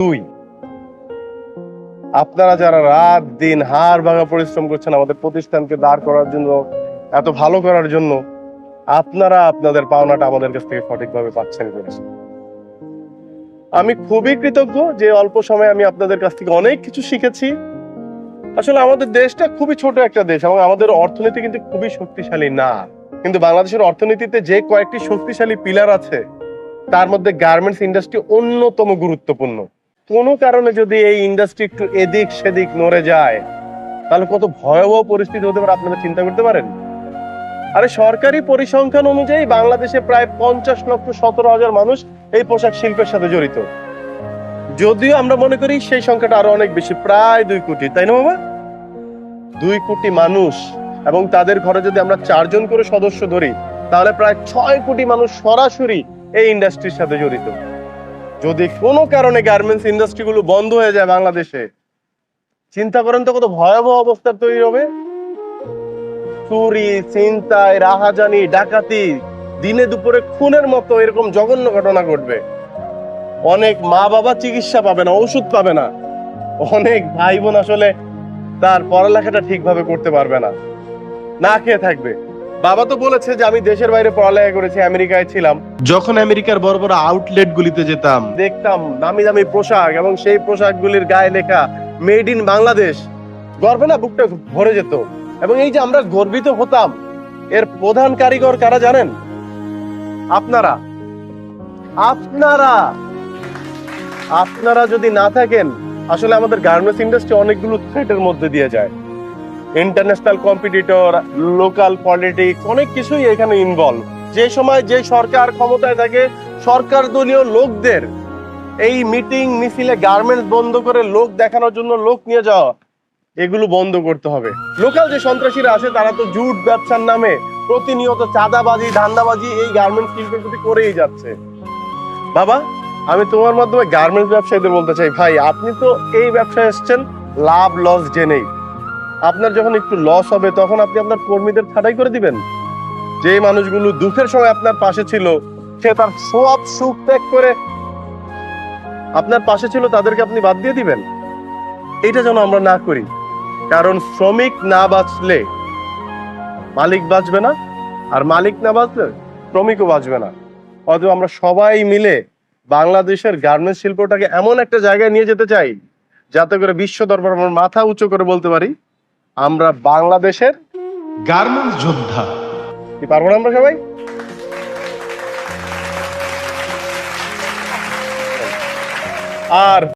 দুই, আপনারা যারা রাত দিন হাড় ভাঙা পরিশ্রম করছেন আমাদের প্রতিষ্ঠানকে দাঁড় করার জন্য, এত ভালো করার জন্য, আপনারা আপনাদের পাওনাটা আমাদের কাছ থেকে সঠিকভাবে পাচ্ছেন কিনা। আমি খুবই কৃতজ্ঞ যে অল্প সময়ে আমি আপনাদের কাছ থেকে অনেক কিছু শিখেছি। আসলে আমাদের দেশটা খুবই ছোট একটা দেশ এবং আমাদের অর্থনীতি কিন্তু খুবই শক্তিশালী না, কিন্তু বাংলাদেশের অর্থনীতিতে যে কয়েকটি শক্তিশালী পিলার আছে তার মধ্যে গার্মেন্টস ইন্ডাস্ট্রি অন্যতম গুরুত্বপূর্ণ। কোনো কারণে যদি এই ইন্ডাস্ট্রি একটু এদিক সেদিক নড়ে যায় তাহলে কত ভয়াবহ পরিস্থিতি হতে পারে আপনারা চিন্তা করতে পারেন। আরে সরকারি পরিসংখ্যান অনুযায়ী বাংলাদেশে প্রায় 50,17,000 মানুষ এই পোশাক শিল্পের সাথে জড়িত। যদিও আমরা মনে করি সেই সংখ্যাটা আরো অনেক বেশি, প্রায় 2 কোটি, তাই না বাবা? 2 কোটি মানুষ, এবং তাদের ঘরে যদি আমরা 4 জন করে সদস্য ধরি তাহলে প্রায় 6 কোটি মানুষ সরাসরি এই ইন্ডাস্ট্রির সাথে জড়িত। যদি কোনো কারণে গার্মেন্টস ইন্ডাস্ট্রি গুলো বন্ধ হয়ে যায় বাংলাদেশে, চিন্তা করেন তো কত ভয়াবহ অবস্থা তৈরি হবে। চুরি, ছিনতাই, রাহাজানি, ডাকাতি, দিনে দুপুরে খুনের মতো এরকম জঘন্য ঘটনা ঘটবে। অনেক মা বাবা চিকিৎসা পাবে না, ওষুধ পাবে না। অনেক ভাই বোন আসলে তার পড়ালেখাটা ঠিকভাবে করতে পারবে না, না খেয়ে থাকবে। বাবা তো বলেছে যে আমি দেশের বাইরে পড়ালেখা করেছি, আমেরিকায় ছিলাম। যখন আমেরিকার বড় বড় আউটলেট গুলিতে যেতাম দেখতাম দামি দামি পোশাক, এবং সেই পোশাকগুলির গায়ে লেখা মেড ইন বাংলাদেশ। গর্বে না বুকটা ভরে যেত। এবং এই যে আমরা গর্বিত হতাম, এর প্রধান কারিগর কারা জানেন? আপনারা। আপনারা আপনারা যদি না থাকেন আসলে আমাদের গার্মেন্টস ইন্ডাস্ট্রি অনেকগুলো থ্রেটের মধ্যে দিয়ে যায়। ইন্টারন্যাশনাল কম্পিটিটর, লোকাল পলিটিক্স, অনেক কিছুই এখানে ইনভলভ। যে সময় যে সরকার ক্ষমতায় থাকে, সরকার দলীয় লোকদের এই মিটিং মিছিলে গার্মেন্টস বন্ধ করে লোক দেখানোর জন্য লোক নিয়ে যাওয়া, এগুলো বন্ধ করতে হবে। লোকাল যে সন্ত্রাসীরা আছে তারা তো জুট ব্যবসার নামে প্রতিনিয়ত চাঁদাবাজি, ধান্দাবাজি এই গার্মেন্টস শিল্পের প্রতি করেই যাচ্ছে। বাবা, আমি তোমার মাধ্যমে গার্মেন্টস ব্যবসায়ীদের বলতে চাই, ভাই আপনি তো এই ব্যবসায় এসেছেন লাভ লস জেনেই। আপনার যখন একটু লস হবে তখন আপনি আপনার কর্মীদের ছাঁটাই করে দিবেন। যে মানুষগুলো দুঃখের সময় আপনার পাশে ছিল, সে তার সব সুখ ত্যাগ করে আপনার পাশে ছিল, তাদেরকে আপনি বাদ দিয়ে দিবেন। এটা যেন আমরা না করি, কারণ শ্রমিক না বাঁচলে মালিক বাঁচবে না, আর মালিক না বাঁচলে শ্রমিকও বাঁচবে না। অতএব আমরা সবাই মিলে বাংলাদেশের গার্মেন্টস শিল্পটাকে এমন একটা জায়গায় নিয়ে যেতে চাই যাতে করে বিশ্ব দরবারে আমরা মাথা উঁচু করে বলতে পারি আমরা বাংলাদেশের গার্মেন্টস যোদ্ধা। কি পারবো না আমরা সবাই? আর